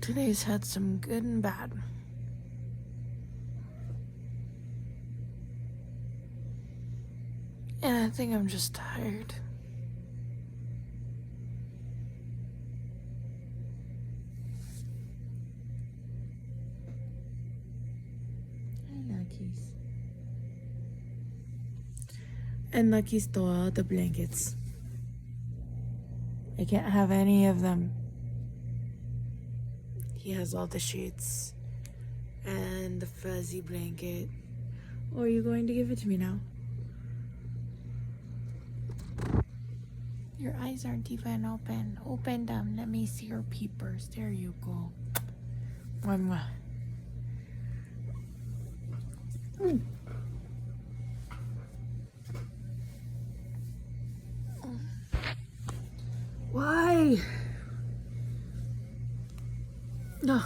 Today's had some good and bad. And I think I'm just tired. Hi, Lucky's. And Lucky stole all the blankets. I can't have any of them. He has all the sheets and the fuzzy blanket. Or are you going to give it to me now? Your eyes aren't even open. Open them. Let me see your peepers. There you go. Mwah, mwah. Why? No.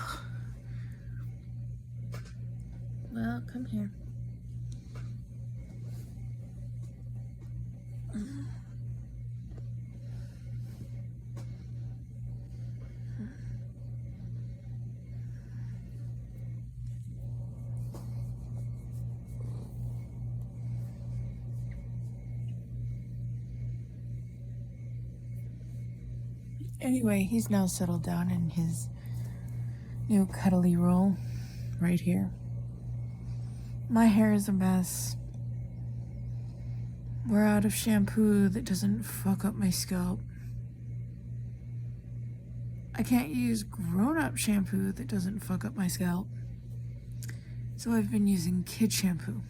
Well, come here. Anyway, he's now settled down in his new cuddly role right here. My hair is a mess. We're out of shampoo that doesn't fuck up my scalp. I can't use grown-up shampoo that doesn't fuck up my scalp. So I've been using kid shampoo.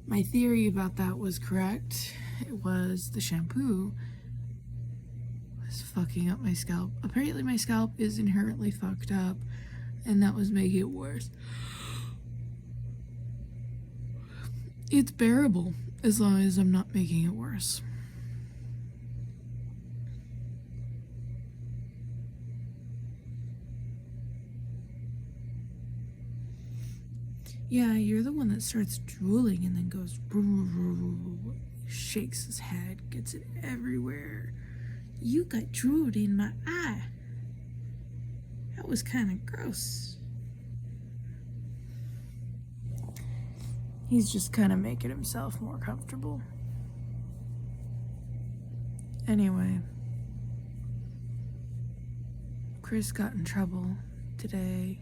My theory about that was correct. It was the shampoo was fucking up my scalp. Apparently my scalp is inherently fucked up, and that was making it worse. It's bearable as long as I'm not making it worse. Yeah, you're the one that starts drooling and then goes shakes his head, gets it everywhere. You got drooled in my eye. That was kind of gross. He's just kind of making himself more comfortable. Anyway, Chris got in trouble today.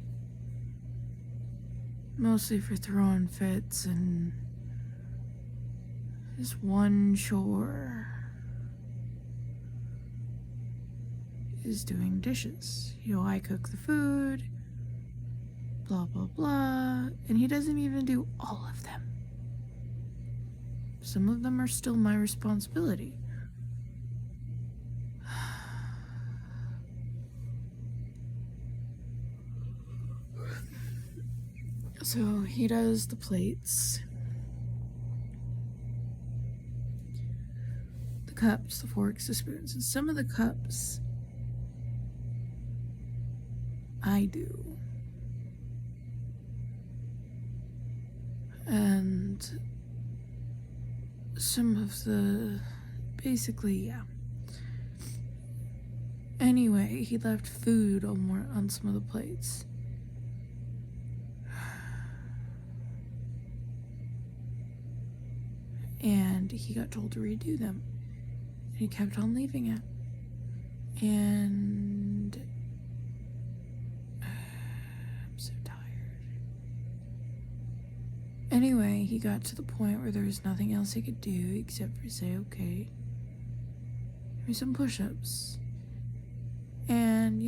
Mostly for throwing fits and his one chore is doing dishes. I cook the food, blah, blah, blah, and he doesn't even do all of them. Some of them are still my responsibility. So he does the plates, the cups, the forks, the spoons, and some of the cups I do. And some of the, basically, yeah. Anyway, he left food on some of the plates. And he got told to redo them. And he kept on leaving it. And I'm so tired. Anyway, he got to the point where there was nothing else he could do except for say, okay, give me some push-ups. And,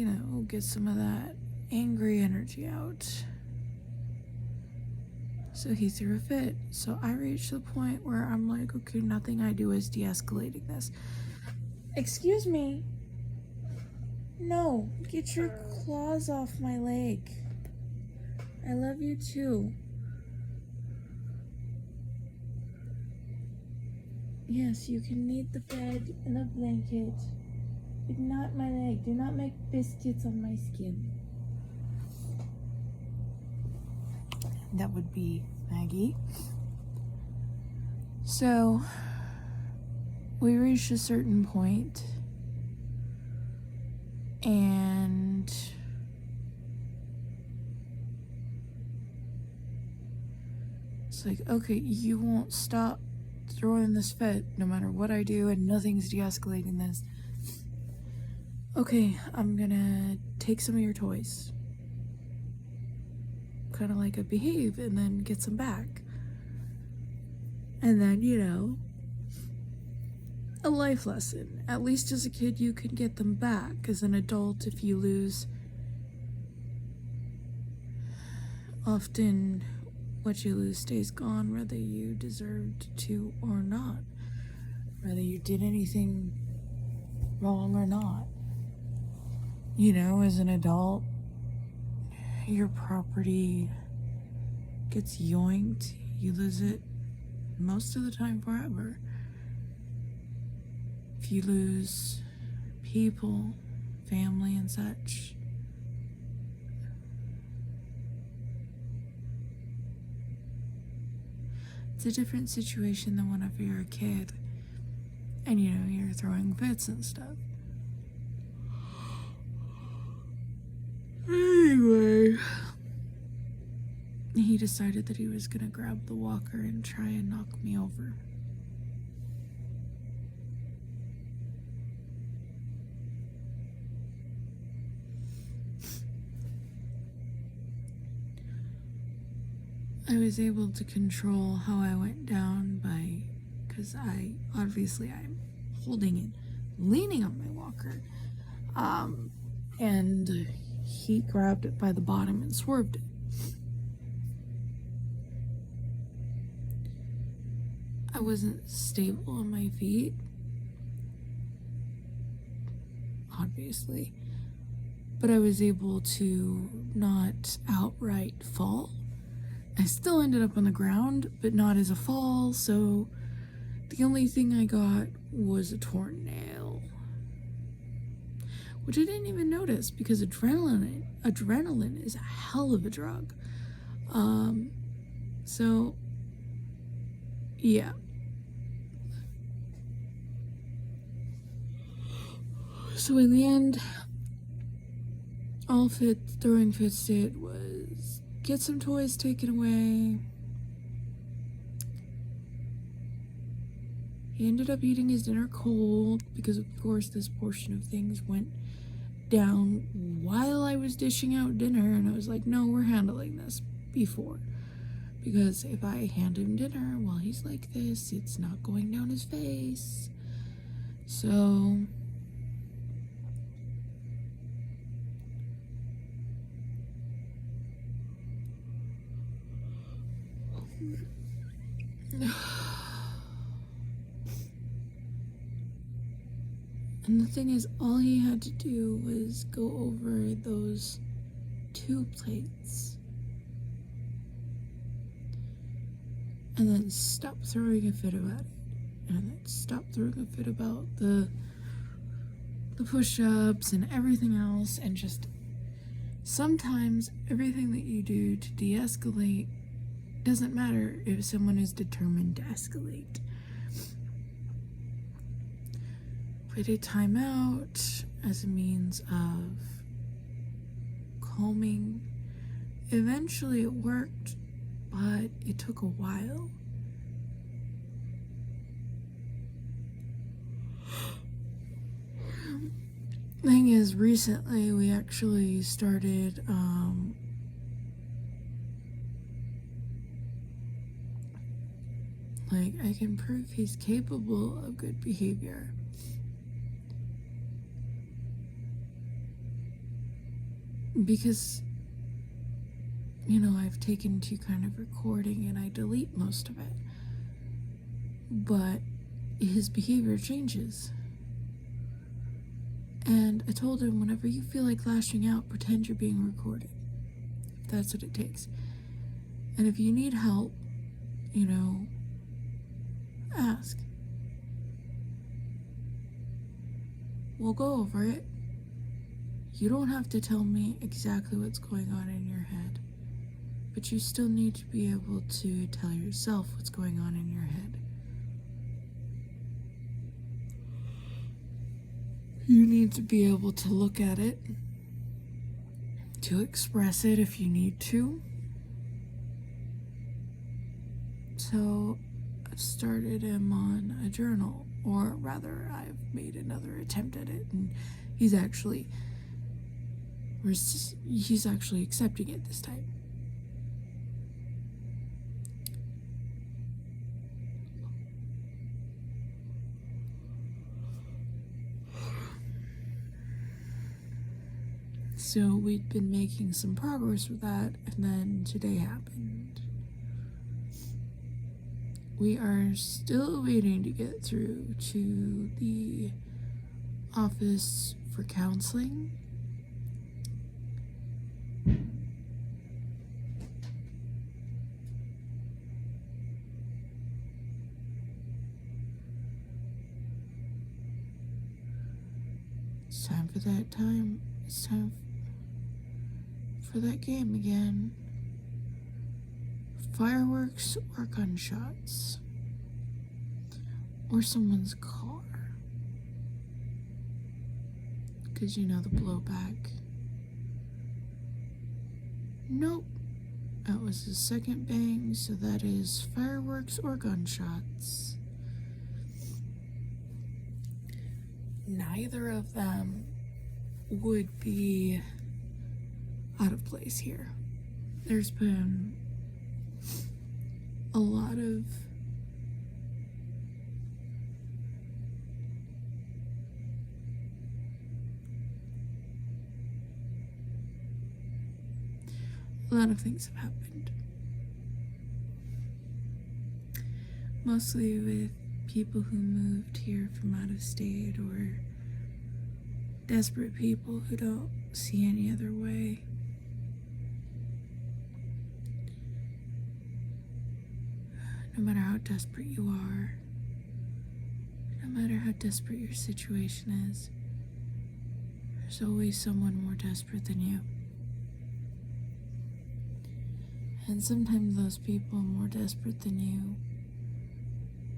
get some of that angry energy out. So he threw a fit. So I reached the point where I'm like, okay, nothing I do is de-escalating this. Excuse me. No, get your claws off my leg. I love you too. Yes, you can need the bed and the blanket, but not my leg. Do not make biscuits on my skin. That would be Maggie. So we reached a certain point, and It's like, okay, you won't stop throwing this fit no matter what I do, and nothing's de-escalating this. Okay, I'm gonna take some of your toys. Kind of like a behave and then get some back. And then, you know, a life lesson. At least as a kid, you can get them back. As an adult, if you lose, often what you lose stays gone, whether you deserved to or not, whether you did anything wrong or not. You know, as an adult, your property gets yoinked, you lose it most of the time forever. If you lose people, family, and such, it's a different situation than whenever you're a kid and, you know, you're throwing fits and stuff. Anyway, he decided that he was gonna grab the walker and try and knock me over. I was able to control how I went down because I'm holding it, leaning on my walker, and he grabbed it by the bottom and swerved it. I wasn't stable on my feet, obviously, but I was able to not outright fall. I still ended up on the ground, but not as a fall, so the only thing I got was a torn nail, which I didn't even notice because adrenaline is a hell of a drug. So yeah. So in the end, all throwing fits did was get some toys taken away. He ended up eating his dinner cold because, of course, this portion of things went down while I was dishing out dinner, and I was like, no, we're handling this before. Because if I hand him dinner while he's like this, it's not going down his face. So and the thing is, all he had to do was go over those 2 plates and then stop throwing a fit about it, and then stop throwing a fit about the push-ups and everything else. And just sometimes everything that you do to de-escalate doesn't matter if someone is determined to escalate. Put a timeout as a means of calming. Eventually it worked, but it took a while. Thing is, recently we actually started I can prove he's capable of good behavior. Because, you know, I've taken to kind of recording and I delete most of it. But his behavior changes. And I told him, whenever you feel like lashing out, pretend you're being recorded. If that's what it takes. And if you need help, you know, ask. We'll go over it. You don't have to tell me exactly what's going on in your head, but you still need to be able to tell yourself what's going on in your head. You need to be able to look at it, to express it if you need to. So I started him on a journal, or rather, I've made another attempt at it, and he's actually accepting it this time. So we'd been making some progress with that, and then today happened. We are still waiting to get through to the office for counseling. It's time for that time. It's time for that game again. Fireworks or gunshots? Or someone's car? Because you know the blowback. Nope. That was the second bang, so that is fireworks or gunshots. Neither of them would be out of place here. There's been a lot of things have happened. Mostly with people who moved here from out of state, or desperate people who don't see any other way. No matter how desperate you are, no matter how desperate your situation is, there's always someone more desperate than you. And sometimes those people more desperate than you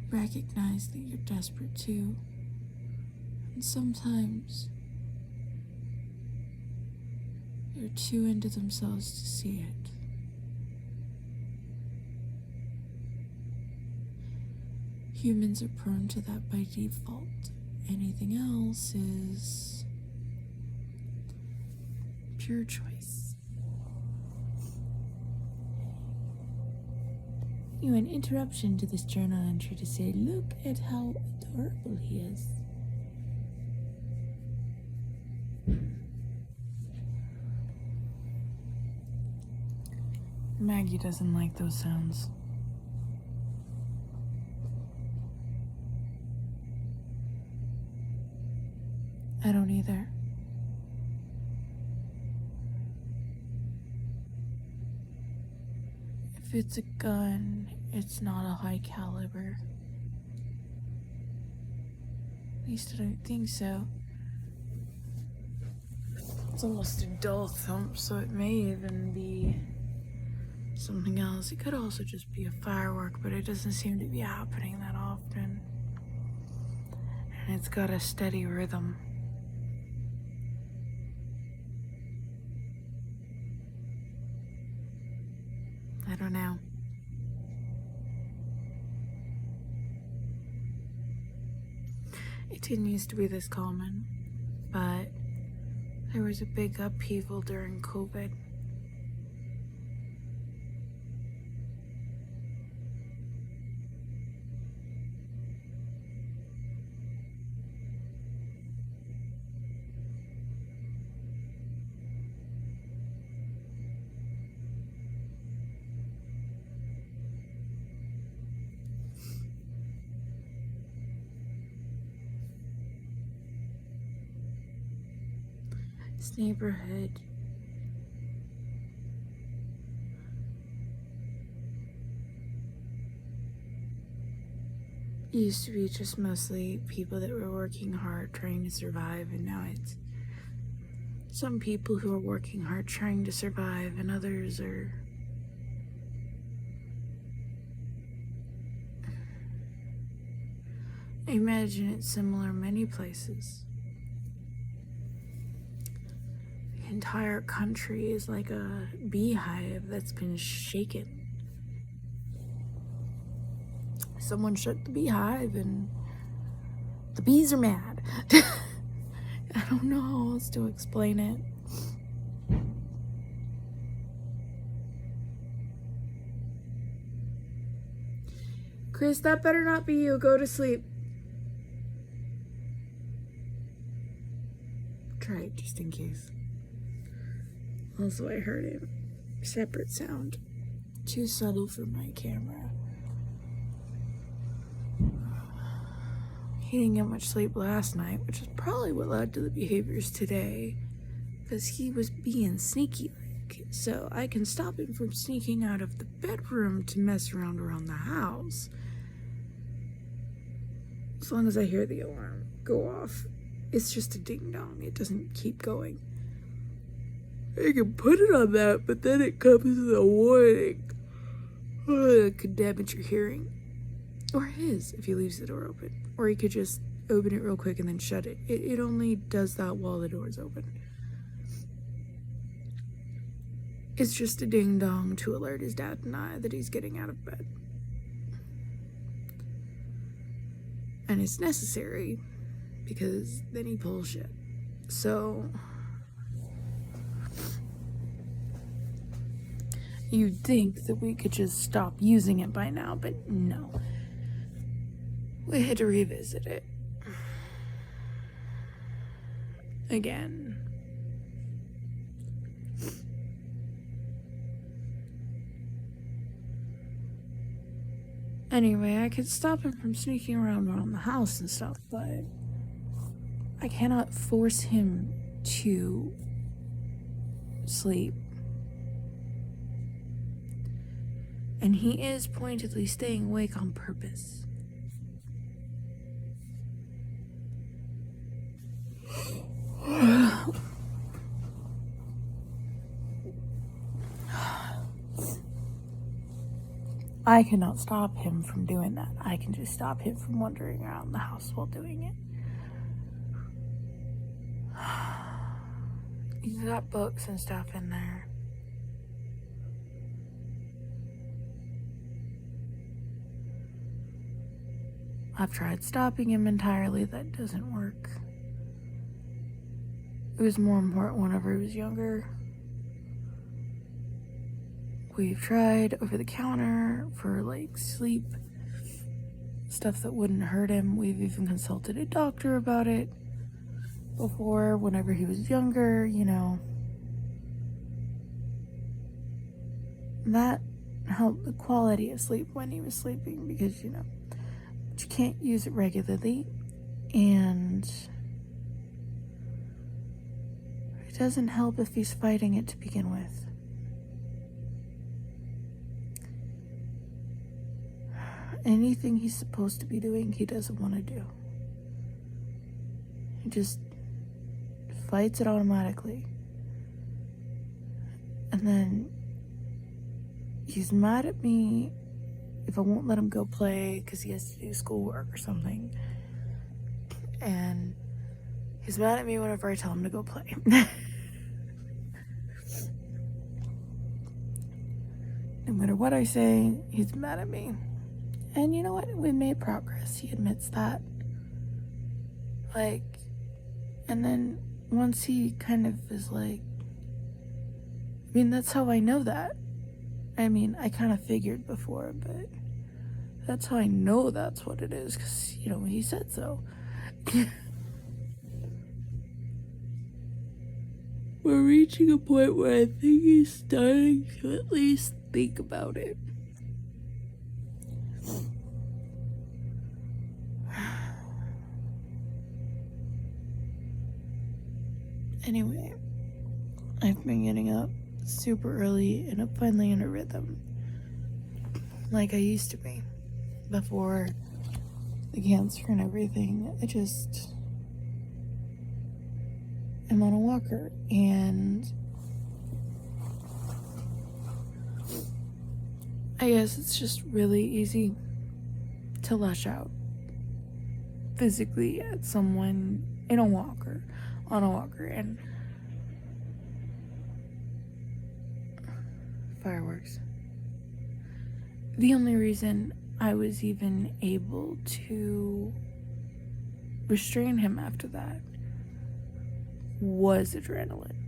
recognize that you're desperate too. And sometimes they're too into themselves to see it. Humans are prone to that by default. Anything else is pure choice. An interruption to this journal entry to say, look at how adorable he is. Maggie doesn't like those sounds. I don't either. If it's a gun, it's not a high caliber. At least I don't think so. It's almost a dull thump, so it may even be something else. It could also just be a firework, but it doesn't seem to be happening that often. And it's got a steady rhythm. I don't know. It didn't used to be this common, but there was a big upheaval during COVID. This neighborhood used to be just mostly people that were working hard trying to survive, and now it's some people who are working hard trying to survive, and others are I imagine it's similar in many places. The entire country is like a beehive that's been shaken. someone shut the beehive and the bees are mad. I don't know how else to explain it. Chris, that better not be you. Go to sleep. Try it just in case. Also, I heard a separate sound. Too subtle for my camera. He didn't get much sleep last night, which is probably what led to the behaviors today. Because he was being sneaky-like. So I can stop him from sneaking out of the bedroom to mess around the house. As long as I hear the alarm go off. It's just a ding-dong. It doesn't keep going. I can put it on that, but then it comes with a warning. It could damage your hearing. Or his, if he leaves the door open. Or he could just open it real quick and then shut it. It only does that while the door's open. It's just a ding-dong to alert his dad and I that he's getting out of bed. And it's necessary, because then he pulls shit. So you'd think that we could just stop using it by now, but no. We had to revisit it. Again. Anyway, I could stop him from sneaking around the house and stuff, but I cannot force him to sleep. And he is pointedly staying awake on purpose. I cannot stop him from doing that. I can just stop him from wandering around the house while doing it. He's got books and stuff in there. I've tried stopping him entirely. That doesn't work. It was more important whenever he was younger. We've tried over the counter for like sleep stuff that wouldn't hurt him. We've even consulted a doctor about it before, whenever he was younger, you know. That helped the quality of sleep when he was sleeping, because, you know, you can't use it regularly, and it doesn't help if he's fighting it to begin with. Anything he's supposed to be doing, he doesn't want to do. He just fights it automatically. And then he's mad at me if I won't let him go play because he has to do schoolwork or something. And he's mad at me whenever I tell him to go play. No matter what I say, he's mad at me. And you know what? We made progress. He admits that. Like, and then once he kind of is like, I mean, that's how I know that. I mean, I kind of figured before, but that's how I know that's what it is, because, you know, he said so. We're reaching a point where I think he's starting to at least think about it. Anyway, I've been getting up super early and I'm finally in a rhythm. Like I used to be. Before the cancer and everything. I just am on a walker, and I guess it's just really easy to lash out physically at someone in a walker, on a walker, and fireworks. The only reason I was even able to restrain him after that was adrenaline.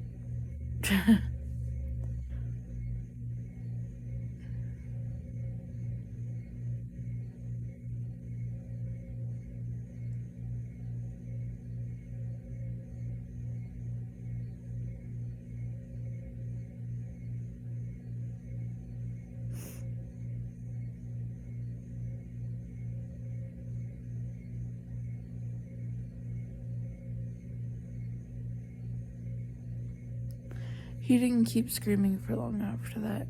He didn't keep screaming for long after that.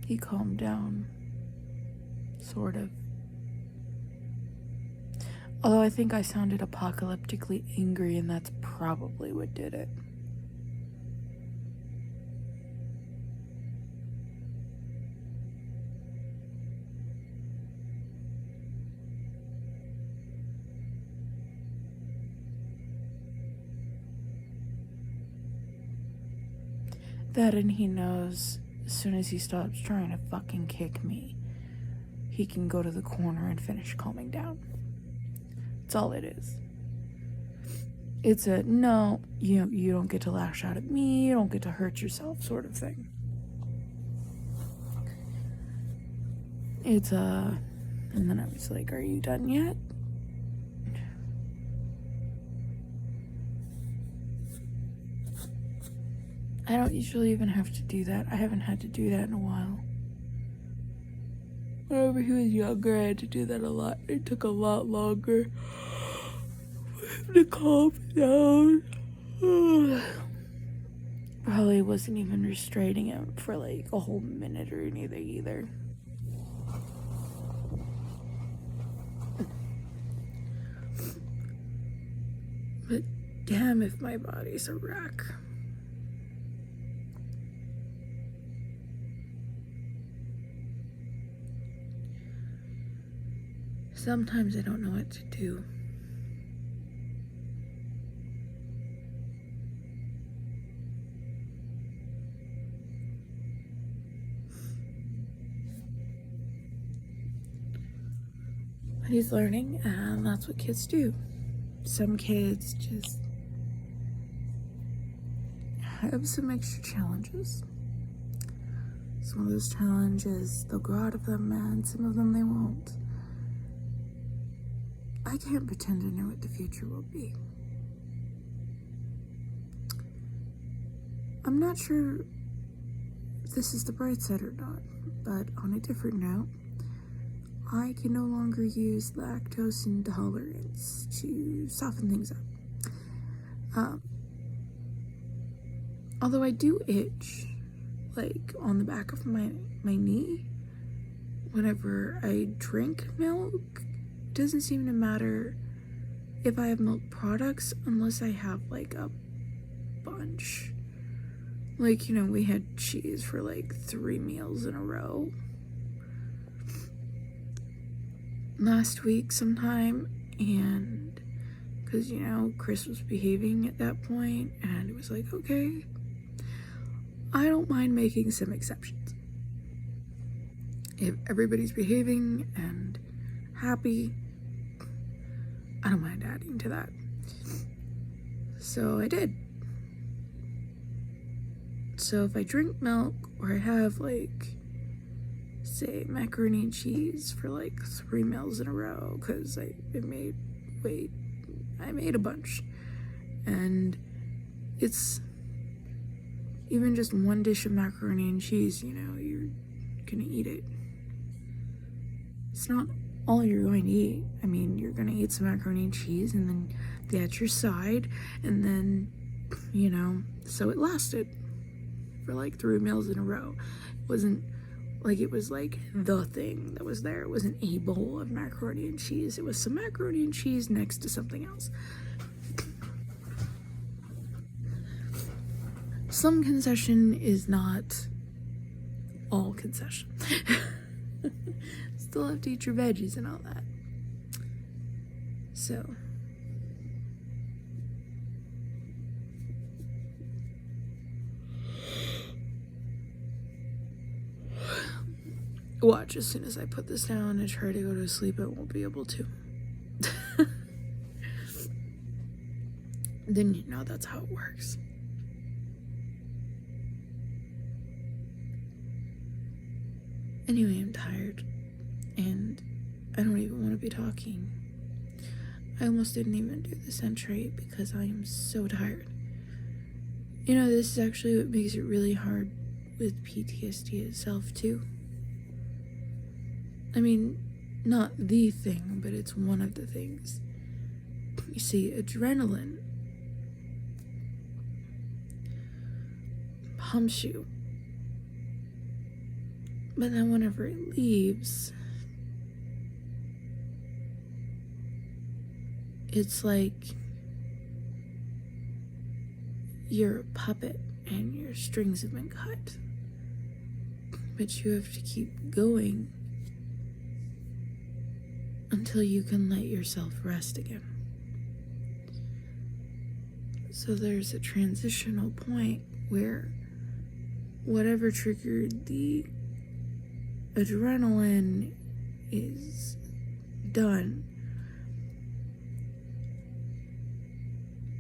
He calmed down, sort of. Although I think I sounded apocalyptically angry, and that's probably what did it. That, and he knows as soon as he stops trying to fucking kick me, he can go to the corner and finish calming down. That's all it is. It's a, no, you don't get to lash out at me, you don't get to hurt yourself sort of thing. It's a, and then I was like, are you done yet? I don't usually even have to do that. I haven't had to do that in a while. Whenever he was younger, I had to do that a lot. It took a lot longer for him to calm down. Probably wasn't even restraining him for like a whole minute or anything either. But damn if my body's a wreck. Sometimes I don't know what to do. But he's learning, and that's what kids do. Some kids just have some extra challenges. Some of those challenges, they'll grow out of them, and some of them they won't. I can't pretend to know what the future will be. I'm not sure if this is the bright side or not, but on a different note, I can no longer use lactose intolerance to soften things up. Although I do itch, like on the back of my knee, whenever I drink milk. Doesn't seem to matter if I have milk products unless I have like a bunch. Like, we had cheese for like 3 meals in a row last week sometime, and because Chris was behaving at that point, and it was like, okay, I don't mind making some exceptions if everybody's behaving and happy. I don't mind adding to that. So I did. So if I drink milk, or I have like, say, macaroni and cheese for like 3 meals in a row, because I made a bunch, and it's even just one dish of macaroni and cheese, you're gonna eat it. It's not all you're going to eat. I mean, you're going to eat some macaroni and cheese, and then that's your side, and then, so it lasted for like 3 meals in a row. It wasn't like it was like the thing that was there. It wasn't a bowl of macaroni and cheese. It was some macaroni and cheese next to something else. Some concession is not all concession. Still have to eat your veggies and all that. So Watch, as soon as I put this down and try to go to sleep, I won't be able to. Then you know that's how it works. Anyway, I'm tired, and I don't even want to be talking. I almost didn't even do this entry because I am so tired. You know, this is actually what makes it really hard with PTSD itself, too. I mean, not the thing, but it's one of the things. You see, adrenaline pumps you. But then whenever it leaves, it's like you're a puppet and your strings have been cut. But you have to keep going until you can let yourself rest again. So there's a transitional point where whatever triggered the adrenaline is done,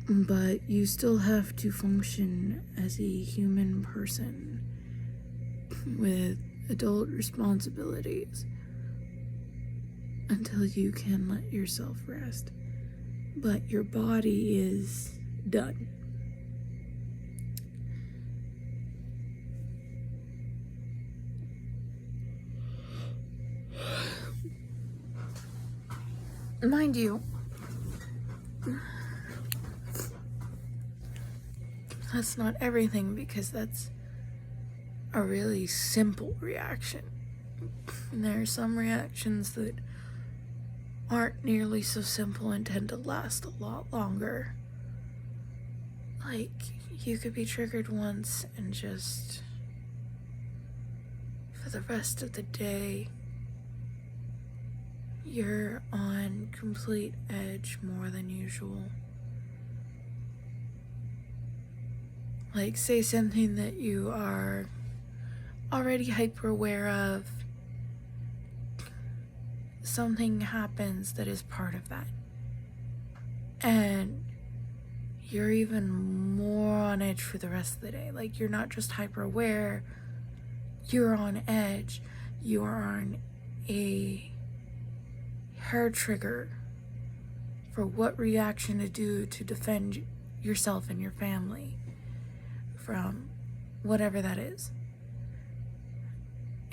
but you still have to function as a human person with adult responsibilities until you can let yourself rest. But your body is done. Mind you, that's not everything, because that's a really simple reaction. And there are some reactions that aren't nearly so simple and tend to last a lot longer. Like, you could be triggered once and just, for the rest of the day, you're on complete edge more than usual. Like, say something that you are already hyper aware of. Something happens that is part of that. And you're even more on edge for the rest of the day. Like, you're not just hyper aware, you're on edge. You are on a hair trigger for what reaction to do to defend yourself and your family from whatever that is.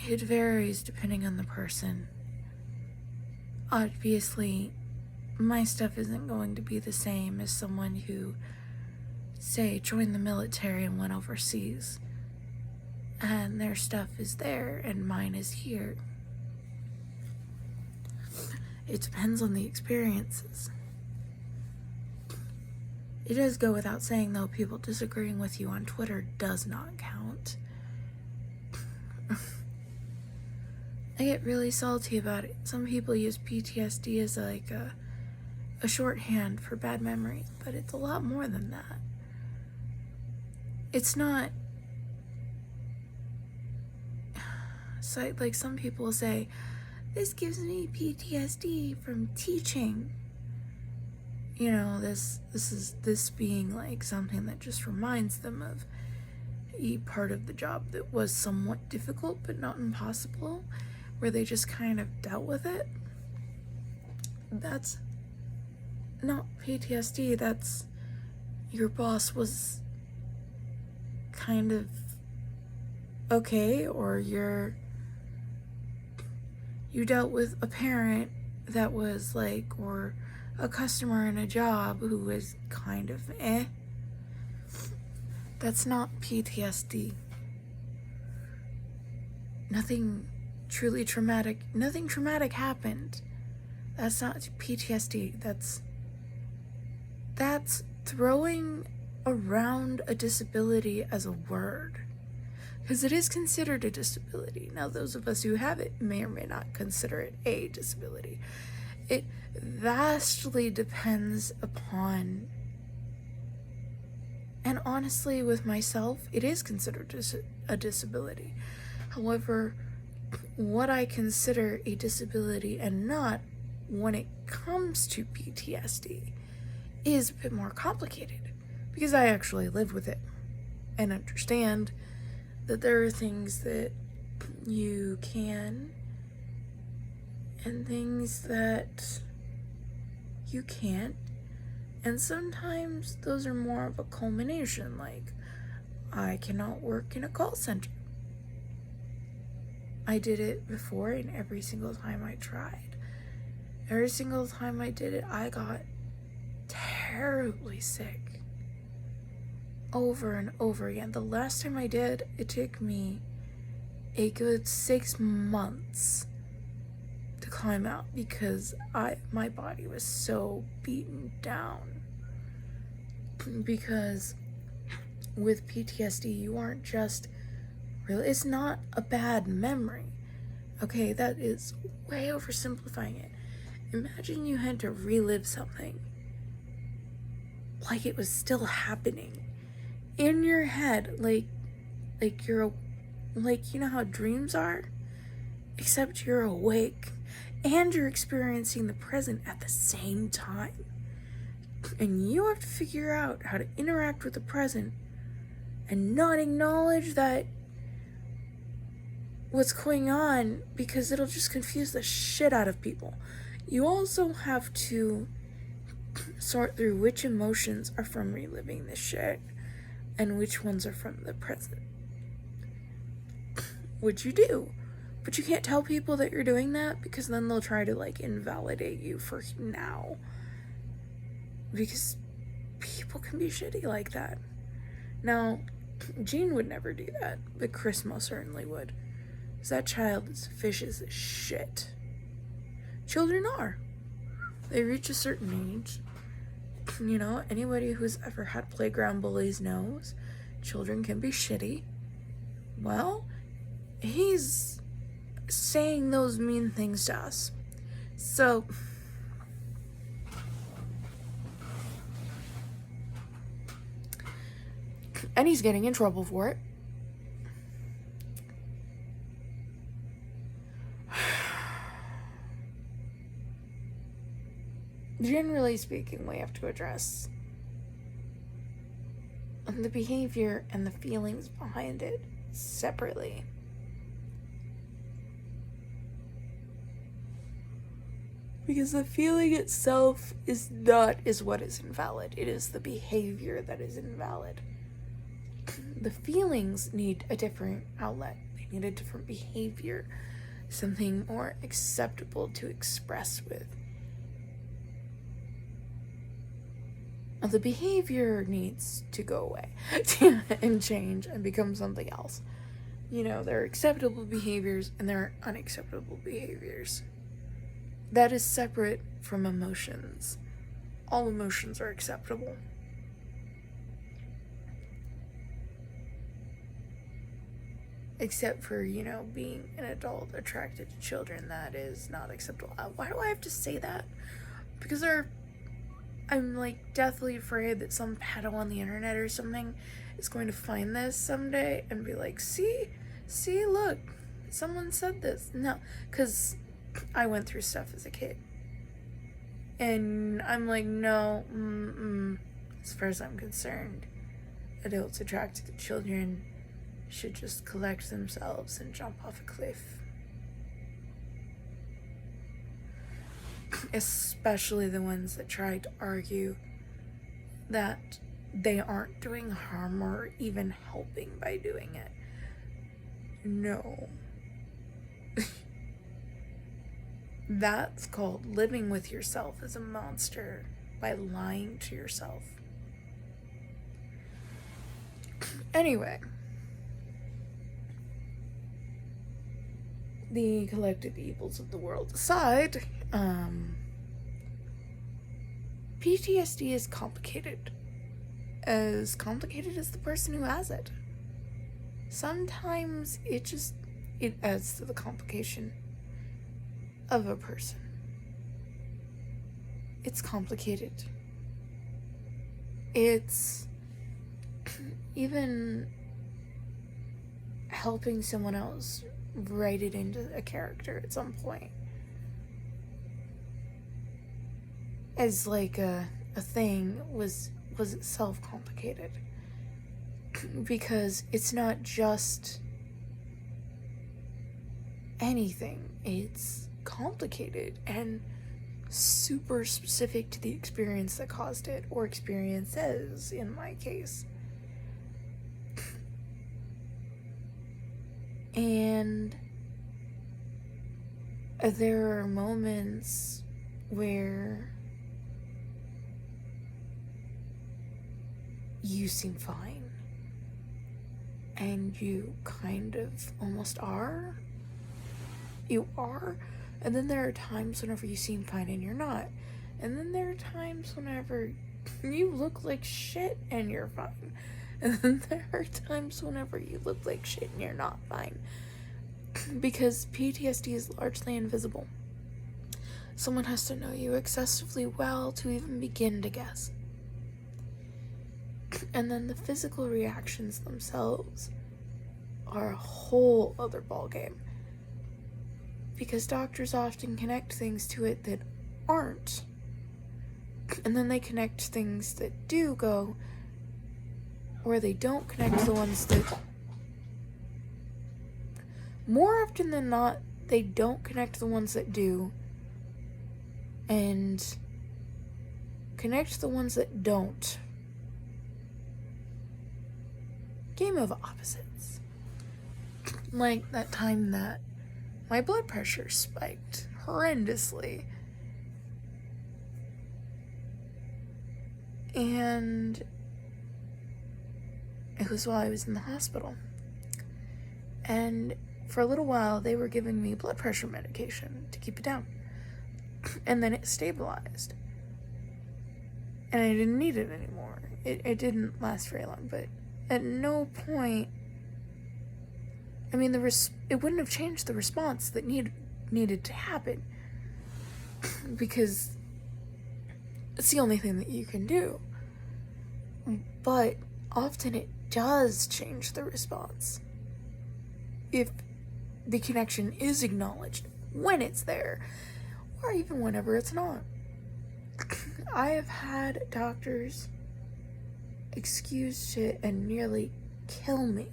It varies depending on the person. Obviously, my stuff isn't going to be the same as someone who, say, joined the military and went overseas, and their stuff is there and mine is here. It depends on the experiences. It does go without saying, though, people disagreeing with you on Twitter does not count. I get really salty about it. Some people use PTSD as like a shorthand for bad memories, but it's a lot more than that. It's not... So, like, some people say, this gives me PTSD from teaching. You know, this being like something that just reminds them of a part of the job that was somewhat difficult but not impossible, where they just kind of dealt with it. That's not PTSD, that's your boss was kind of okay, or you dealt with a parent that was like, or a customer in a job who was kind of That's not PTSD. Nothing traumatic happened. That's not PTSD. That's throwing around a disability as a word, because it is considered a disability. Now, those of us who have it may or may not consider it a disability. It vastly depends upon, and honestly, with myself, it is considered a disability. However, what I consider a disability and not when it comes to PTSD is a bit more complicated, because I actually live with it and understand that there are things that you can and things that you can't, and sometimes those are more of a culmination, like I cannot work in a call center. I did it before, and every single time I tried, every single time I did it, I got terribly sick over and over again. The last time I did, it took me a good 6 months to climb out because my body was so beaten down. Because with PTSD, you aren't just really, it's not a bad memory. Okay, that is way oversimplifying it. Imagine you had to relive something like it was still happening in your head, like you're like, you know how dreams are, except you're awake and you're experiencing the present at the same time, and you have to figure out how to interact with the present and not acknowledge that what's going on, because it'll just confuse the shit out of people. You also have to sort through which emotions are from reliving this shit and which ones are from the present, which you do. But you can't tell people that you're doing that, because then they'll try to like invalidate you for now, because people can be shitty like that. Now, Jean would never do that, but Chris most certainly would. Because that child is vicious as shit. Children are. They reach a certain age. You know, anybody who's ever had playground bullies knows children can be shitty. Well, he's saying those mean things to us. So, and he's getting in trouble for it. Generally speaking, we have to address the behavior and the feelings behind it separately. Because the feeling itself is what is invalid. It is the behavior that is invalid. The feelings need a different outlet. They need a different behavior. Something more acceptable to express with. The behavior needs to go away and change and become something else. You know, there are acceptable behaviors and there are unacceptable behaviors. That is separate from emotions. All emotions are acceptable. Except for, you know, being an adult attracted to children. That is not acceptable. Why do I have to say that? Because I'm like deathly afraid that some pedo on the internet or something is going to find this someday and be like, see, look, someone said this. No, because I went through stuff as a kid. And I'm like, no, as far as I'm concerned, adults attracted to children should just collect themselves and jump off a cliff. Especially the ones that try to argue that they aren't doing harm or even helping by doing it. No. That's called living with yourself as a monster by lying to yourself. Anyway. The collective evils of the world aside, PTSD is complicated. As complicated as the person who has it. Sometimes it adds to the complication of a person. It's complicated. It's even helping someone else write it into a character at some point as like a thing was itself complicated, because it's not just anything, it's complicated and super specific to the experience that caused it, or experiences in my case. And there are moments where you seem fine, and you kind of almost are. You are. And then there are times whenever you seem fine and you're not. And then there are times whenever you look like shit and you're fine. And then there are times whenever you look like shit and you're not fine. Because PTSD is largely invisible. Someone has to know you excessively well to even begin to guess. And then the physical reactions themselves are a whole other ballgame. Because doctors often connect things to it that aren't. And then they connect things that do go, or they don't connect the ones that... More often than not, they don't connect the ones that do, and connect the ones that don't. Game of opposites. Like that time that my blood pressure spiked horrendously. And it was while I was in the hospital. And for a little while, they were giving me blood pressure medication to keep it down. And then it stabilized. And I didn't need it anymore. It didn't last very long, but at no point... I mean, it wouldn't have changed the response that needed to happen, because it's the only thing that you can do. But often it does change the response if the connection is acknowledged when it's there, or even whenever it's not. I have had doctors excuse shit and nearly kill me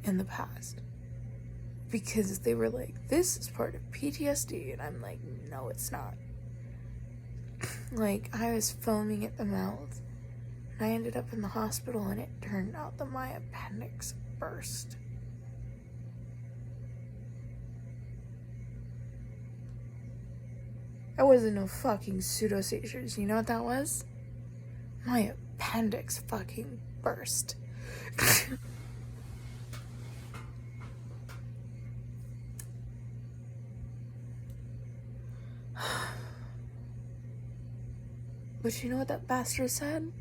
in the past, because they were like, this is part of PTSD, and I'm like, no, it's not. Like, I was foaming at the mouth, and I ended up in the hospital, and it turned out that my appendix burst. That wasn't no fucking pseudo seizures. You know what that was? My appendix fucking burst. But you know what that bastard said?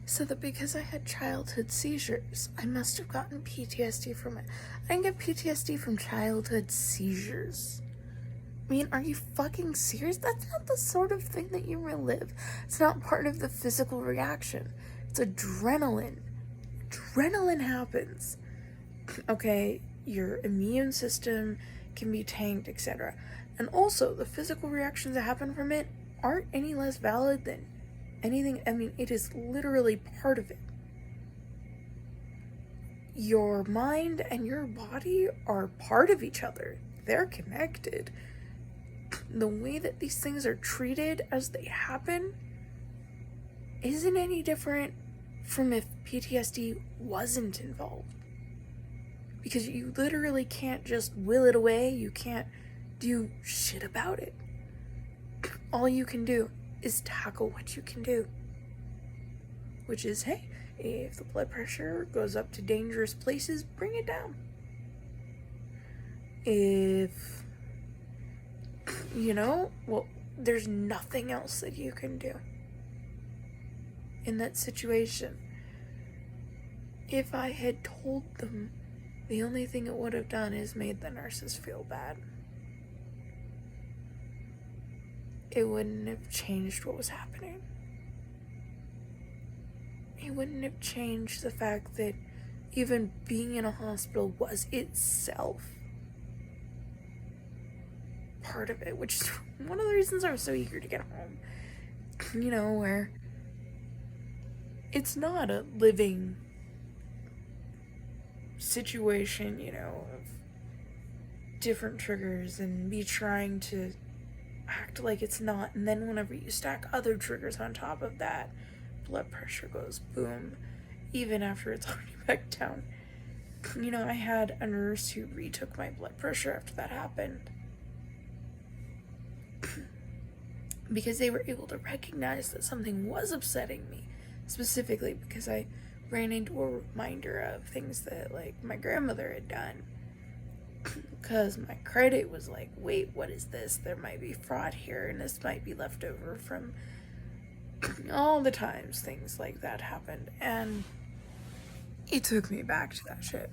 He said that because I had childhood seizures, I must have gotten PTSD from it. I didn't get PTSD from childhood seizures. I mean, are you fucking serious? That's not the sort of thing that you relive. It's not part of the physical reaction. It's adrenaline. Adrenaline happens. Okay, your immune system can be tanked, etc. And also, the physical reactions that happen from it aren't any less valid than anything. I mean, it is literally part of it. Your mind and your body are part of each other. They're connected. The way that these things are treated as they happen isn't any different from if PTSD wasn't involved. Because you literally can't just will it away. You can't do shit about it. All you can do is tackle what you can do. Which is, hey, if the blood pressure goes up to dangerous places, bring it down. If, well, there's nothing else that you can do in that situation. If I had told them, the only thing it would have done is made the nurses feel bad. It wouldn't have changed what was happening. It wouldn't have changed the fact that even being in a hospital was itself part of it, which is one of the reasons I was so eager to get home. You know, where it's not a living situation, you know, of different triggers and me trying to act like it's not, and then whenever you stack other triggers on top of that, blood pressure goes boom, even after it's already back down. You know, I had a nurse who retook my blood pressure after that happened because they were able to recognize that something was upsetting me, specifically because I ran into a reminder of things that, like, my grandmother had done, because my credit was like, wait, what is this? There might be fraud here, and this might be left over from all the times things like that happened, and it took me back to that shit.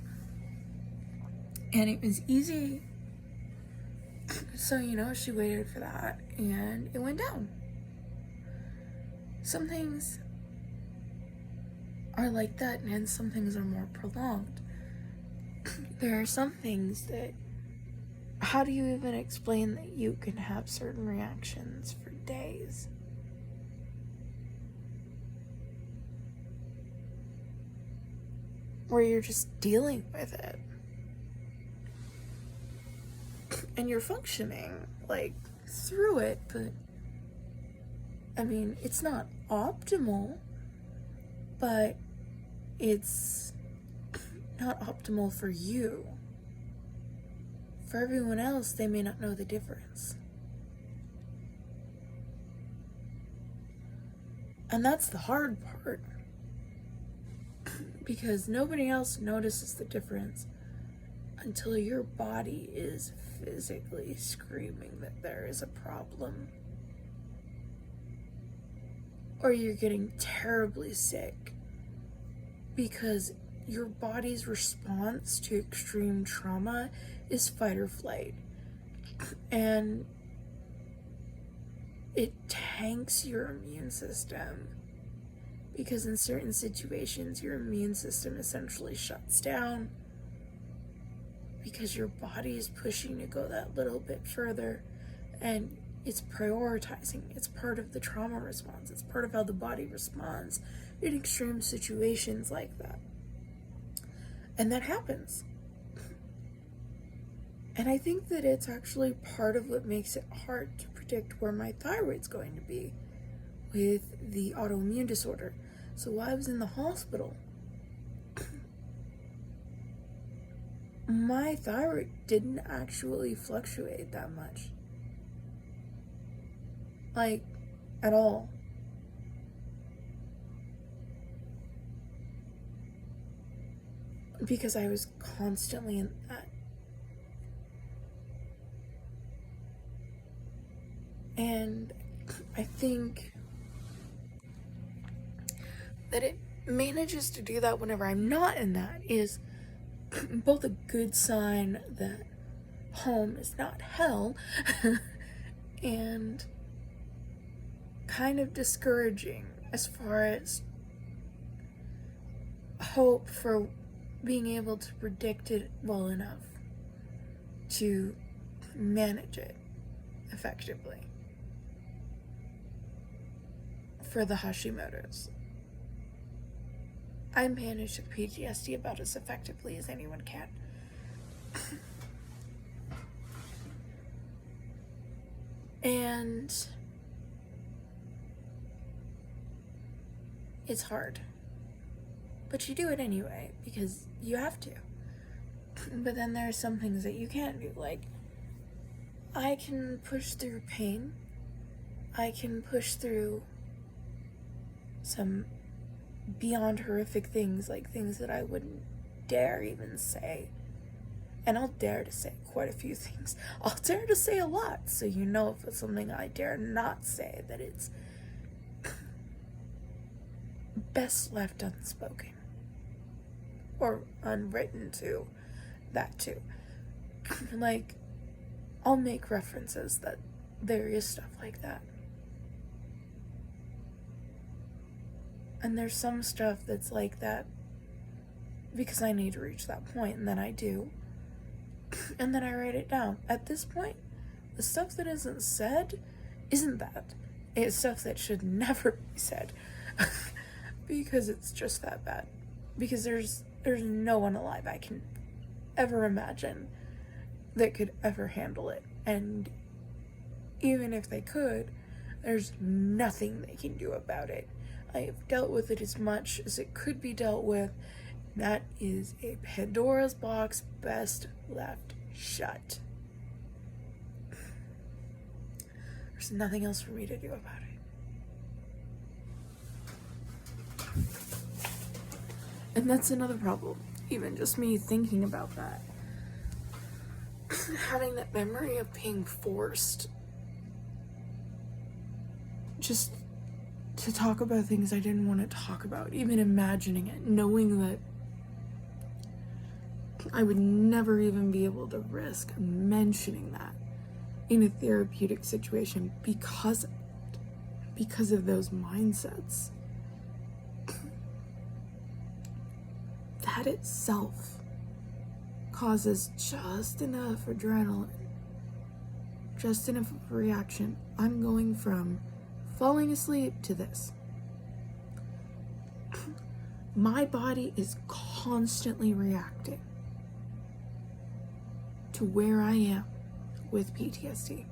And it was easy. So, you know, she waited for that, and it went down. Some things are like that, and some things are more prolonged. There are some things that, how do you even explain that you can have certain reactions for days? Where you're just dealing with it. And you're functioning, like, through it, but, I mean, it's not optimal, but it's not optimal for you. For everyone else, they may not know the difference. And that's the hard part. Because nobody else notices the difference until your body is physically screaming that there is a problem. Or you're getting terribly sick because your body's response to extreme trauma is fight or flight. And it tanks your immune system, because in certain situations your immune system essentially shuts down because your body is pushing to go that little bit further, and it's prioritizing. It's part of the trauma response. It's part of how the body responds in extreme situations like that. And that happens. And I think that it's actually part of what makes it hard to predict where my thyroid's going to be with the autoimmune disorder. So while I was in the hospital, my thyroid didn't actually fluctuate that much. Like, at all. Because I was constantly in that. And I think that it manages to do that whenever I'm not in that is both a good sign that home is not hell and kind of discouraging as far as hope for being able to predict it well enough to manage it effectively. For the Hashimoto's, I managed PTSD about as effectively as anyone can. And it's hard. But you do it anyway, because you have to. But then there are some things that you can't do. Like, I can push through pain. I can push through some beyond horrific things, like things that I wouldn't dare even say. And I'll dare to say quite a few things. I'll dare to say a lot, so you know if it's something I dare not say, that it's best left unspoken. Or unwritten too. That too. Like, I'll make references that there is stuff like that. And there's some stuff that's like that because I need to reach that point, and then I do. And then I write it down. At this point, the stuff that isn't said isn't that. It's stuff that should never be said. Because it's just that bad. Because there's no one alive I can ever imagine that could ever handle it. And even if they could, there's nothing they can do about it. I have dealt with it as much as it could be dealt with. That is a Pandora's box best left shut. There's nothing else for me to do about it. And that's another problem. Even just me thinking about that. Having that memory of being forced just to talk about things I didn't want to talk about, even imagining it, knowing that I would never even be able to risk mentioning that in a therapeutic situation because of those mindsets. That itself causes just enough adrenaline, just enough of a reaction. I'm going from falling asleep to this. My body is constantly reacting to where I am with PTSD.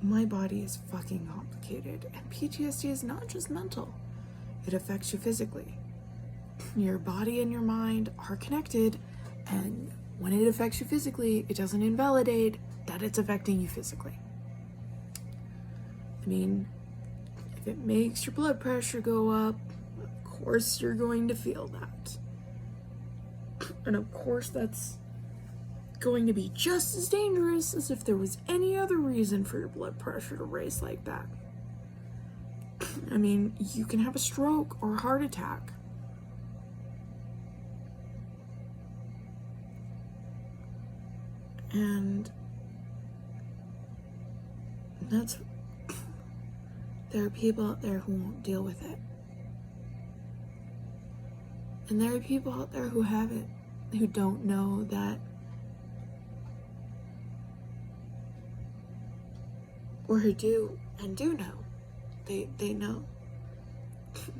My body is fucking complicated, and PTSD is not just mental. It affects you physically. Your body and your mind are connected, and when it affects you physically, it doesn't invalidate that it's affecting you physically. I mean, if it makes your blood pressure go up, of course you're going to feel that. And of course that's going to be just as dangerous as if there was any other reason for your blood pressure to raise like that. I mean, you can have a stroke or a heart attack. And there are people out there who won't deal with it. And there are people out there who have it, who don't know that, or who do and do know. They know.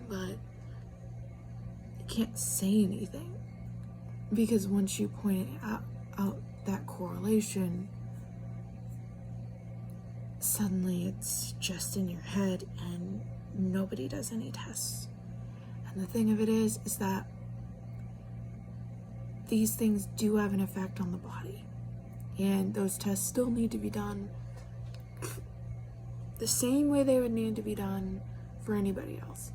But you can't say anything. Because once you point out that correlation, suddenly it's just in your head and nobody does any tests. And the thing of it is that these things do have an effect on the body. And those tests still need to be done the same way they would need to be done for anybody else.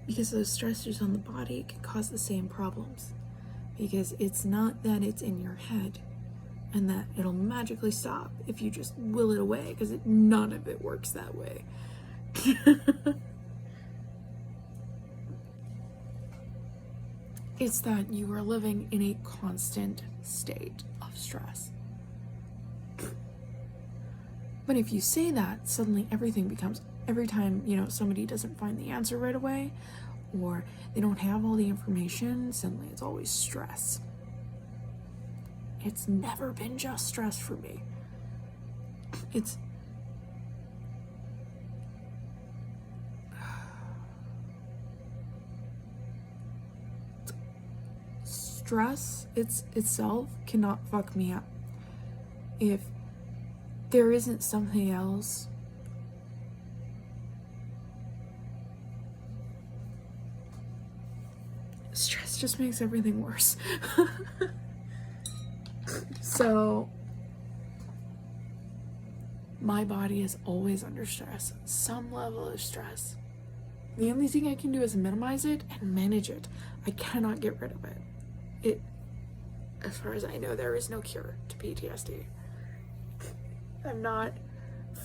Because those stressors on the body can cause the same problems. Because it's not that it's in your head and that it'll magically stop if you just will it away, because none of it works that way. It's that you are living in a constant state of stress. But if you say that, suddenly everything becomes, every time, somebody doesn't find the answer right away, or they don't have all the information, suddenly it's always stress. It's never been just stress for me. It's stress itself cannot fuck me up. If there isn't something else stress just makes everything worse. So my body is always under stress, some level of stress. The only thing I can do is minimize it and manage it. I cannot get rid of it. As far as I know, there is no cure to PTSD. I'm not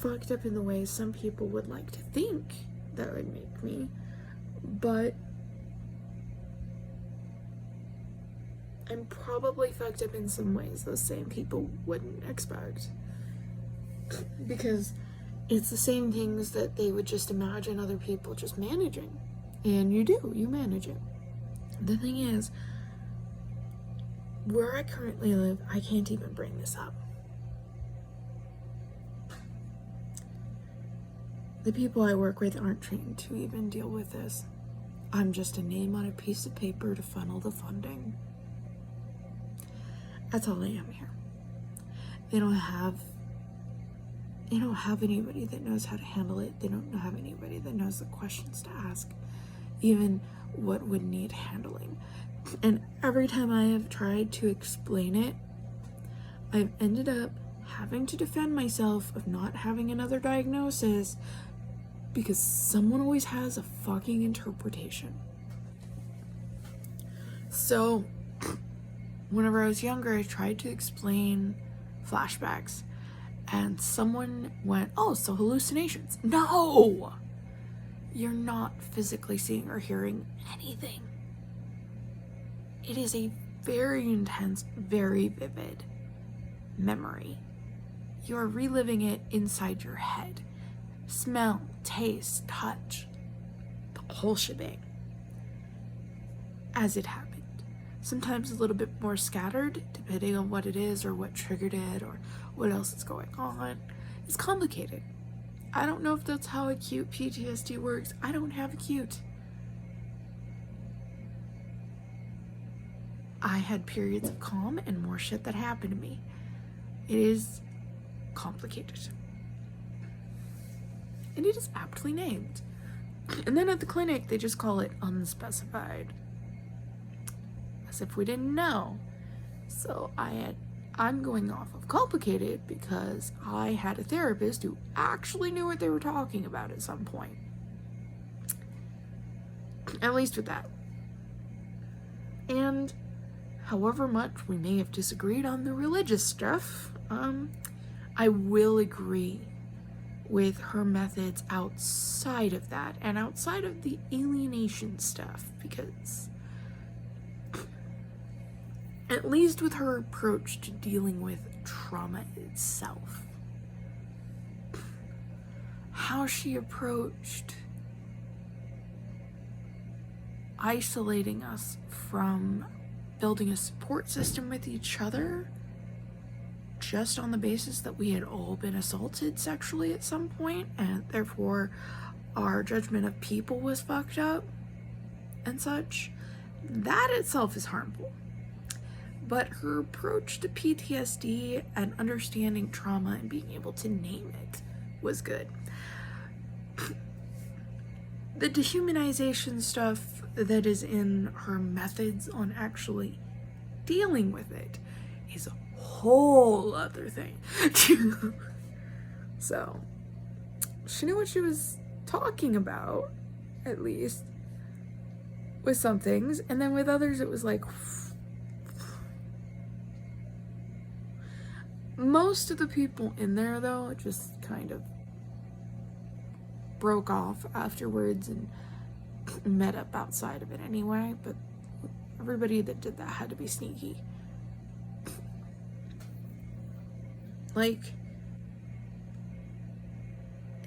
fucked up in the way some people would like to think that would make me, but I'm probably fucked up in some ways those same people wouldn't expect. Because it's the same things that they would just imagine other people just managing. And you manage it. The thing is, where I currently live, I can't even bring this up. The people I work with aren't trained to even deal with this. I'm just a name on a piece of paper to funnel the funding. That's all I am here. They don't have anybody that knows how to handle it. They don't have anybody that knows the questions to ask, even what would need handling. And every time I have tried to explain it, I've ended up having to defend myself of not having another diagnosis because someone always has a fucking interpretation. So, whenever I was younger, I tried to explain flashbacks, and someone went, "Oh, so hallucinations." No! You're not physically seeing or hearing anything. It is a very intense, very vivid memory. You're reliving it inside your head. Smell, taste, touch, the whole shebang. As it happened. Sometimes a little bit more scattered, depending on what it is or what triggered it or what else is going on. It's complicated. I don't know if that's how acute PTSD works. I don't have acute. I had periods of calm and more shit that happened to me. It is complicated. And it is aptly named. And then at the clinic, they just call it unspecified. As if we didn't know. So I'm going off of complicated because I had a therapist who actually knew what they were talking about at some point. At least with that. And however much we may have disagreed on the religious stuff, I will agree with her methods outside of that and outside of the alienation stuff, because at least with her approach to dealing with trauma itself, how she approached isolating us from building a support system with each other just on the basis that we had all been assaulted sexually at some point, and therefore our judgment of people was fucked up and such, that itself is harmful. But her approach to PTSD and understanding trauma and being able to name it was good. The dehumanization stuff that is in her methods on actually dealing with it is a whole other thing. So, she knew what she was talking about, at least, with some things, and then with others it was like, most of the people in there, though, just kind of broke off afterwards and met up outside of it anyway, but everybody that did that had to be sneaky. Like,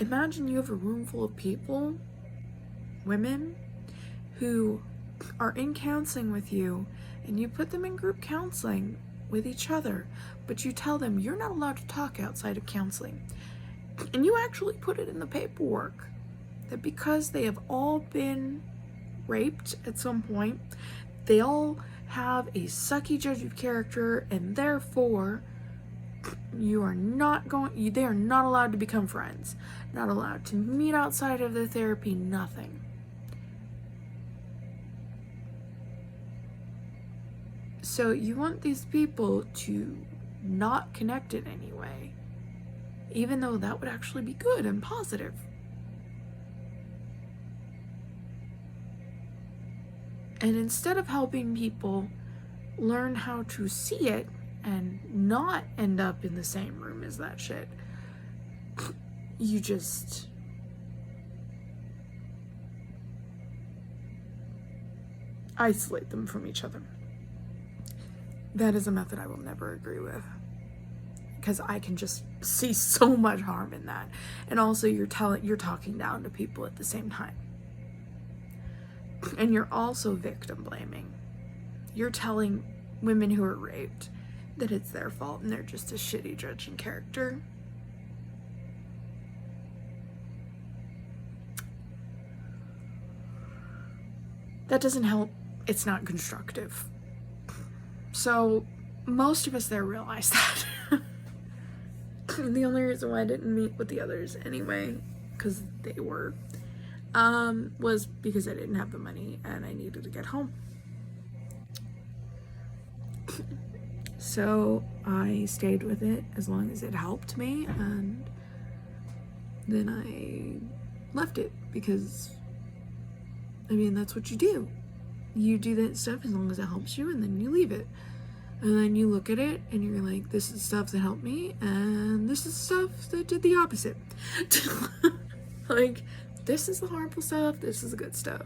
imagine you have a room full of people, women, who are in counseling with you, and you put them in group counseling with each other, but you tell them you're not allowed to talk outside of counseling. And you actually put it in the paperwork that because they have all been raped at some point, they all have a sucky judge of character, and therefore they are not allowed to become friends, not allowed to meet outside of the therapy, nothing. So you want these people to not connect in any way, even though that would actually be good and positive. And instead of helping people learn how to see it and not end up in the same room as that shit, you just isolate them from each other. that is a method I will never agree with, because I can just see so much harm in that. And also you're talking down to people at the same time. And you're also victim blaming. You're telling women who are raped that it's their fault and they're just a shitty judging character. That doesn't help. It's not constructive. So most of us there realize that. The only reason why I didn't meet with the others anyway, because they were, was because I didn't have the money and I needed to get home. So I stayed with it as long as it helped me, and then I left it because, I mean, that's what you do. You do that stuff as long as it helps you, and then you leave it. And then you look at it and you're like, this is stuff that helped me, and this is stuff that did the opposite. Like, this is the harmful stuff, this is the good stuff.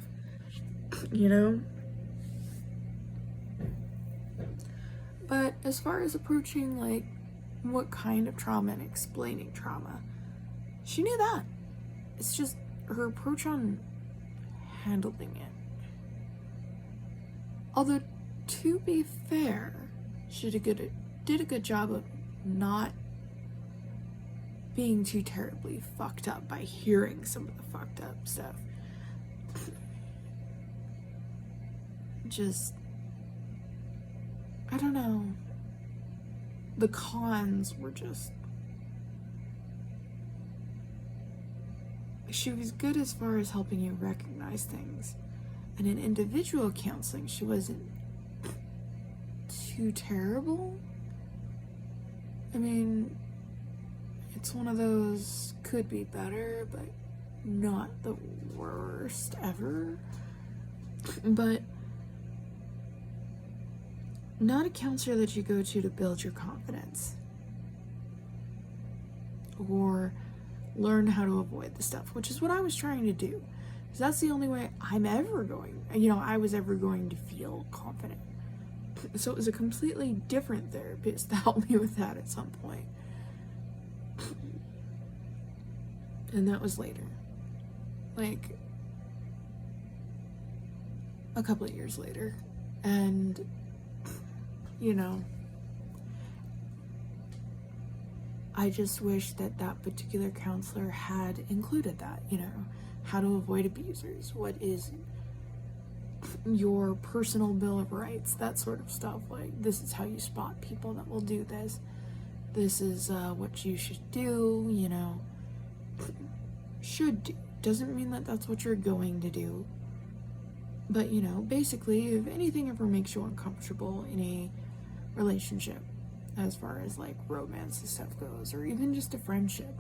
You know? But as far as approaching, like, what kind of trauma and explaining trauma, she knew that. It's just her approach on handling it. Although, to be fair, she did a good job of not being too terribly fucked up by hearing some of the fucked up stuff. Just, I don't know. The cons were just, she was good as far as helping you recognize things. And in individual counseling, she wasn't too terrible. I mean, it's one of those could be better, but not the worst ever. But not a counselor that you go to build your confidence or learn how to avoid the stuff, which is what I was trying to do. Because that's the only way I was ever going to feel confident. So it was a completely different therapist that helped me with that at some point. And that was later. Like, a couple of years later. And, I just wish that particular counselor had included that, how to avoid abusers, what is your personal bill of rights, that sort of stuff. Like, this is how you spot people that will do this. This is what you should do, Should do. Doesn't mean that that's what you're going to do. But, basically, if anything ever makes you uncomfortable in a relationship, as far as, like, romance and stuff goes, or even just a friendship,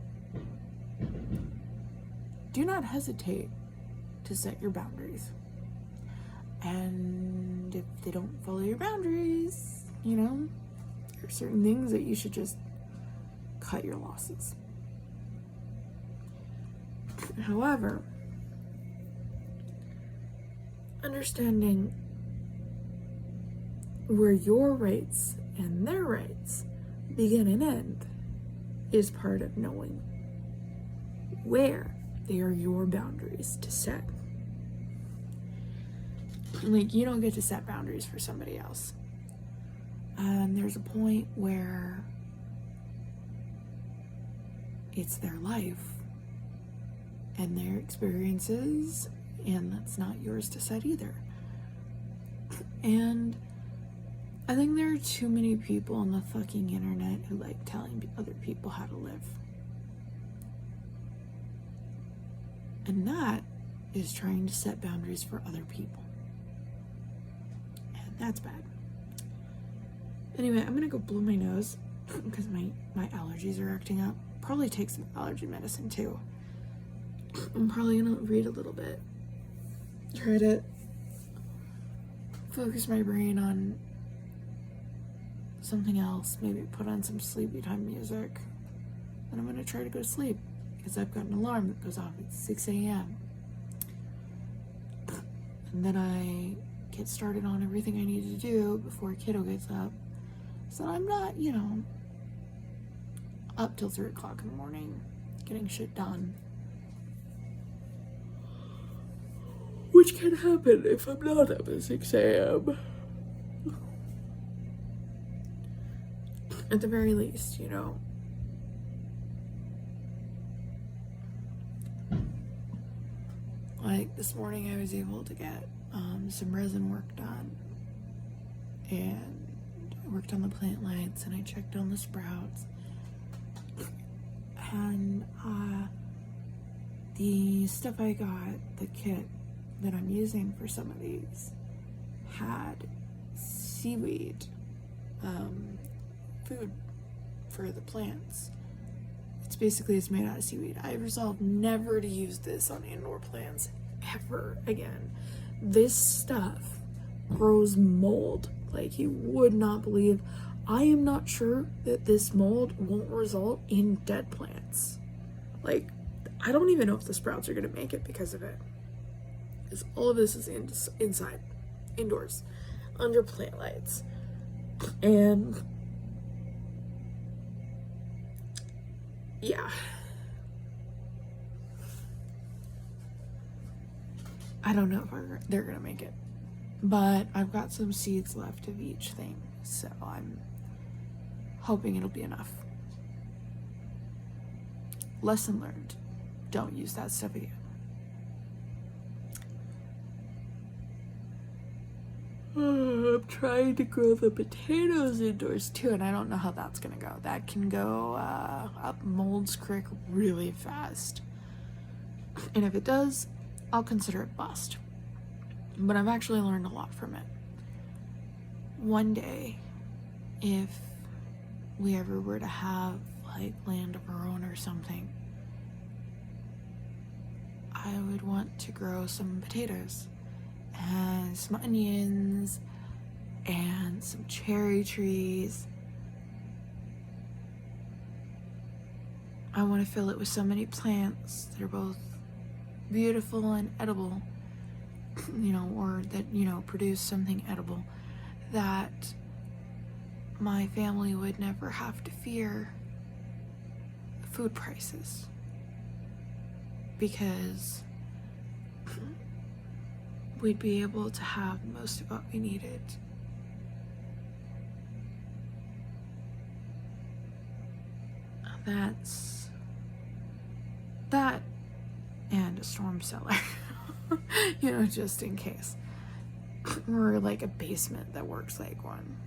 do not hesitate to set your boundaries. And if they don't follow your boundaries, there are certain things that you should just cut your losses. However, understanding where your rights and their rights begin and end is part of knowing where they are your boundaries to set. Like, you don't get to set boundaries for somebody else. And there's a point where it's their life and their experiences, and that's not yours to set either. And I think there are too many people on the fucking internet who like telling other people how to live. And that is trying to set boundaries for other people. And that's bad. Anyway, I'm gonna go blow my nose because my allergies are acting up. Probably take some allergy medicine too. I'm probably gonna read a little bit. Try to focus my brain on something else. Maybe put on some sleepy time music. And I'm gonna try to go to sleep because I've got an alarm that goes off at 6 a.m. And then I get started on everything I need to do before kiddo gets up. so I'm not, up till 3 o'clock in the morning getting shit done. Which can happen if I'm not up at 6 a.m. At the very least, Like this morning I was able to get some resin work done, and I worked on the plant lights, and I checked on the sprouts, and the stuff I got, the kit that I'm using for some of these, had seaweed food for the plants. It's made out of seaweed. I resolved never to use this on indoor plants ever again. This stuff grows mold like you would not believe. I am not sure that this mold won't result in dead plants. Like, I don't even know if the sprouts are going to make it because of it. Because all of this is inside, indoors, under plant lights. And yeah. I don't know if they're going to make it. But I've got some seeds left of each thing, so I'm hoping it'll be enough. Lesson learned. Don't use that stuff again. I'm trying to grow the potatoes indoors too, and I don't know how that's gonna go. That can go up Mold's Creek really fast. And if it does, I'll consider it bust. But I've actually learned a lot from it. One day, if we ever were to have like land of our own or something, I would want to grow some potatoes and some onions and some cherry trees. I want to fill it with so many plants that are both beautiful and edible, or that, produce something edible, that my family would never have to fear food prices, because we'd be able to have most of what we needed. That's that, and a storm cellar, just in case. Or like a basement that works like one.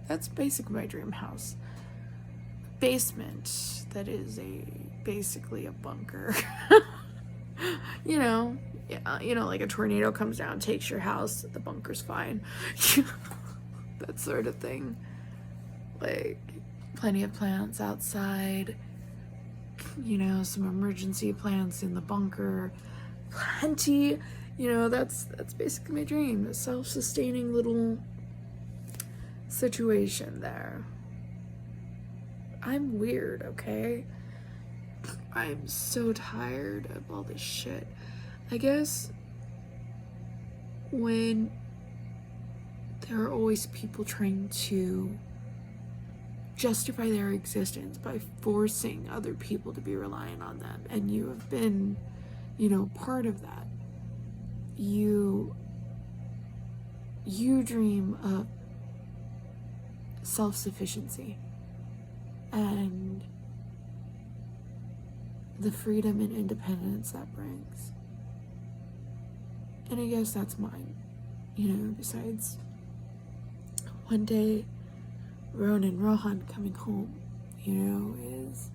That's basically my dream house. Basement that is basically a bunker. Like a tornado comes down, takes your house, the bunker's fine. That sort of thing. Like, plenty of plants outside, some emergency plants in the bunker, plenty, that's basically my dream, a self-sustaining little situation there. I'm weird, okay? I'm so tired of all this shit. I guess when there are always people trying to justify their existence by forcing other people to be reliant on them, and you have been, part of that. You dream of self-sufficiency and the freedom and independence that brings. And I guess that's mine, besides one day Rohan coming home, is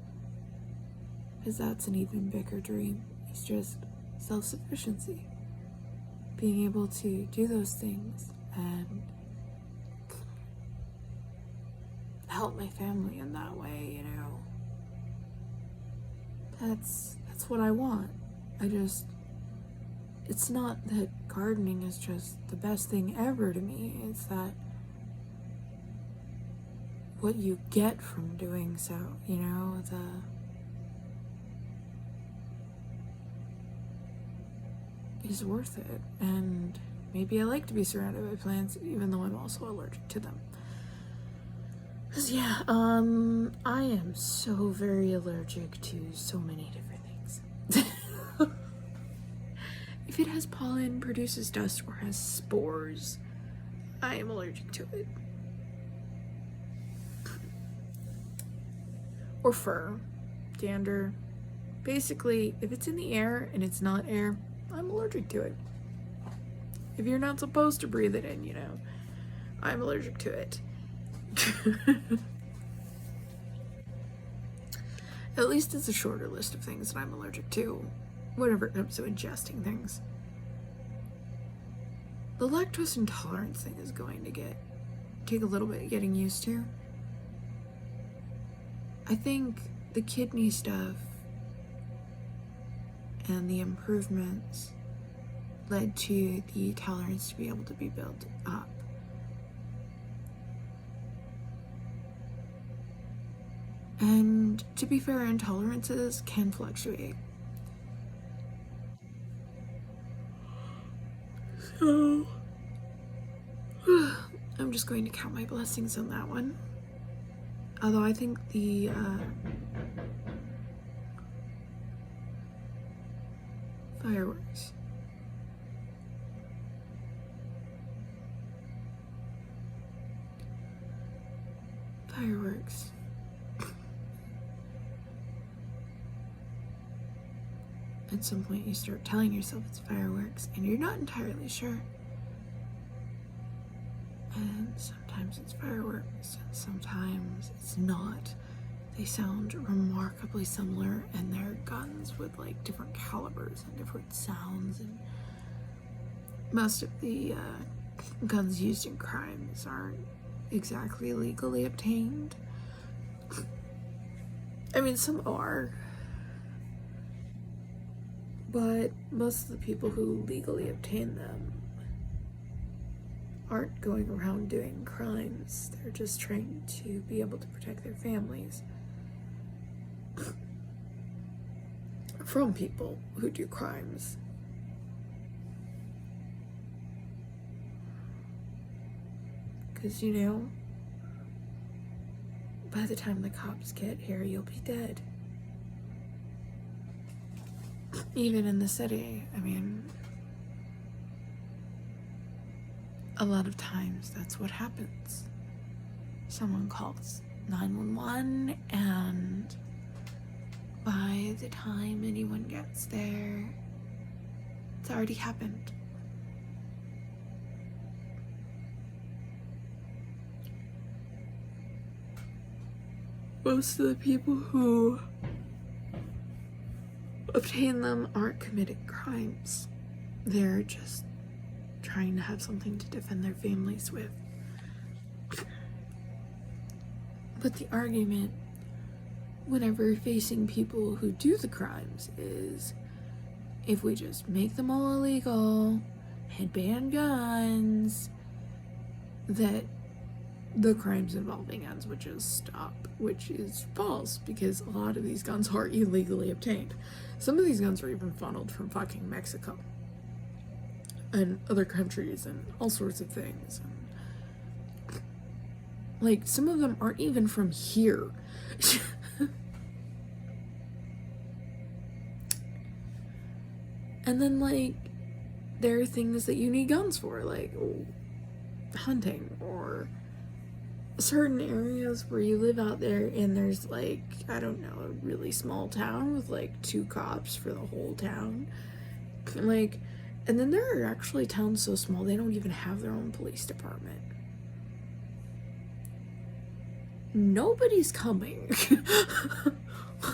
that's an even bigger dream. It's just self-sufficiency. Being able to do those things and help my family in that way, That's what I want. It's not that gardening is just the best thing ever to me. It's that what you get from doing so, is worth it. And maybe I like to be surrounded by plants, even though I'm also allergic to them. yeah, I am so very allergic to so many different things. If it has pollen, produces dust, or has spores, I am allergic to it. Or fur, dander. Basically, if it's in the air and it's not air, I'm allergic to it. If you're not supposed to breathe it in, you know, I'm allergic to it. At least it's a shorter list of things that I'm allergic to whenever it comes to ingesting things. The lactose intolerance thing is going to take a little bit getting used to. I think the kidney stuff and the improvements led to the tolerance to be able to be built up. And to be fair, intolerances can fluctuate. So, I'm just going to count my blessings on that one. Although I think the fireworks. Fireworks. At some point you start telling yourself it's fireworks and you're not entirely sure. And sometimes it's fireworks, and sometimes it's not. They sound remarkably similar, and they're guns with like different calibers and different sounds, and most of the guns used in crimes aren't exactly legally obtained. I mean, some are, but most of the people who legally obtain them aren't going around doing crimes. They're just trying to be able to protect their families from people who do crimes. Because, you know, by the time the cops get here, you'll be dead. Even in the city, I mean, a lot of times that's what happens. Someone calls 911, and by the time anyone gets there, it's already happened. Most of the people who obtain them aren't committing crimes. They're just trying to have something to defend their families with. But the argument whenever facing people who do the crimes is, if we just make them all illegal and ban guns, that the crimes involving guns would just stop, which is false, because a lot of these guns are illegally obtained. Some of these guns are even funneled from fucking Mexico and other countries and all sorts of things. And, like, some of them aren't even from here. And then, like, there are things that you need guns for, like hunting, or certain areas where you live out there and there's, like, I don't know, a really small town with like 2 cops for the whole town. Like, and then there are actually towns so small they don't even have their own police department. Nobody's coming.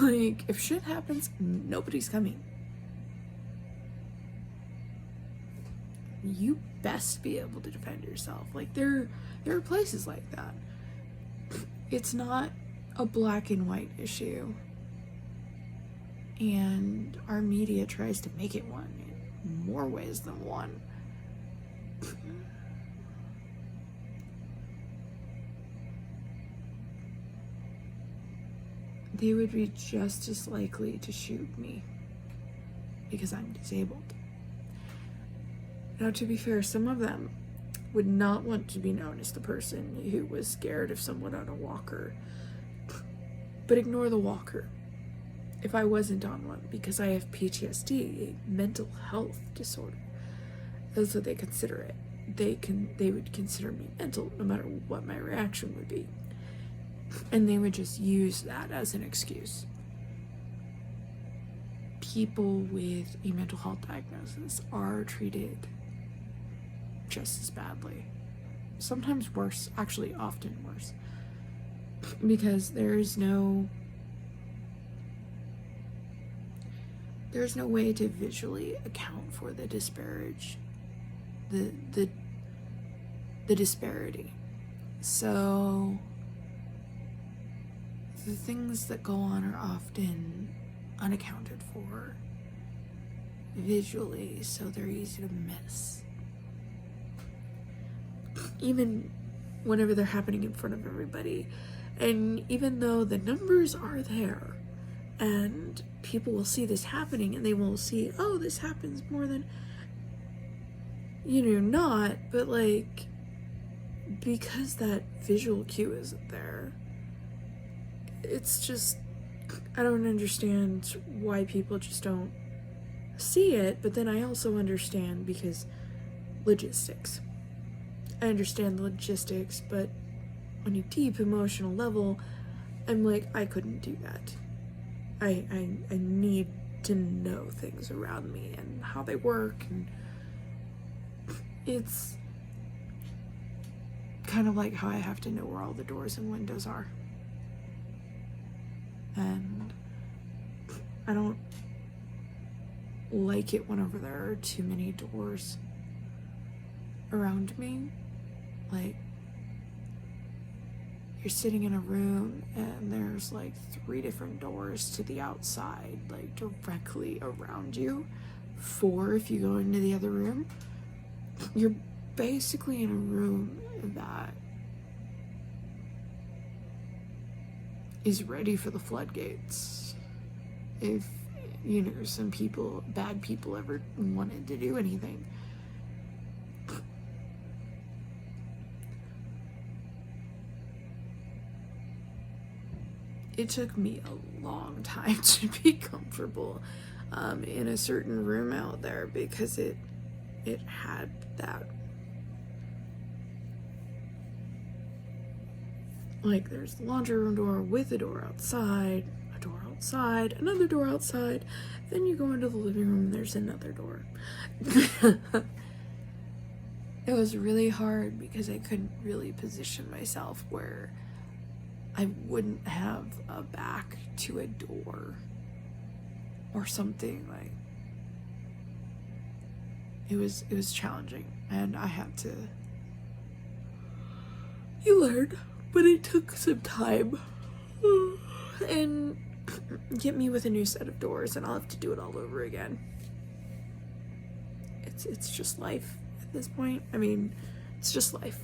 Like, if shit happens, nobody's coming. You best be able to defend yourself. Like, there are places like that. It's not a black and white issue, and our media tries to make it one in more ways than one. They would be just as likely to shoot me because I'm disabled. Now, to be fair, some of them would not want to be known as the person who was scared of someone on a walker. But ignore the walker. If I wasn't on one, because I have PTSD, a mental health disorder, that's what they consider it. They would consider me mental no matter what my reaction would be. And they would just use that as an excuse. People with a mental health diagnosis are treated just as badly. Sometimes worse, actually often worse. Because there's no way to visually account for the disparity. So the things that go on are often unaccounted for visually, so they're easy to miss. Even whenever they're happening in front of everybody. And even though the numbers are there and people will see this happening and they will see, oh, this happens more than, not, but like, because that visual cue isn't there, it's just, I don't understand why people just don't see it. But then I also understand because logistics. I understand the logistics, but on a deep emotional level, I'm like, I couldn't do that. I need to know things around me and how they work, and it's kind of like how I have to know where all the doors and windows are. And I don't like it whenever there are too many doors around me. Like, you're sitting in a room and there's like 3 different doors to the outside, like directly around you. 4 if you go into the other room. You're basically in a room that is ready for the floodgates. If, some bad people ever wanted to do anything. It took me a long time to be comfortable in a certain room out there, because it had that, like, there's the laundry room door with a door outside, another door outside, then you go into the living room and there's another door. It was really hard because I couldn't really position myself where I wouldn't have a back to a door or something. Like, it was challenging, and I had to, you learn, but it took some time and get me with a new set of doors, and I'll have to do it all over again. It's just life at this point. I mean, it's just life.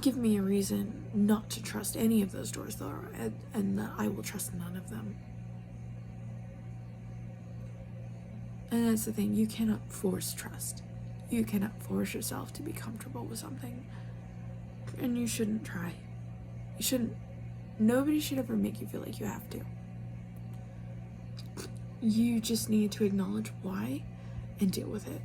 Give me a reason not to trust any of those doors, though, and I will trust none of them. And that's the thing, you cannot force trust. You cannot force yourself to be comfortable with something. And you shouldn't try. You shouldn't. Nobody should ever make you feel like you have to. You just need to acknowledge why and deal with it.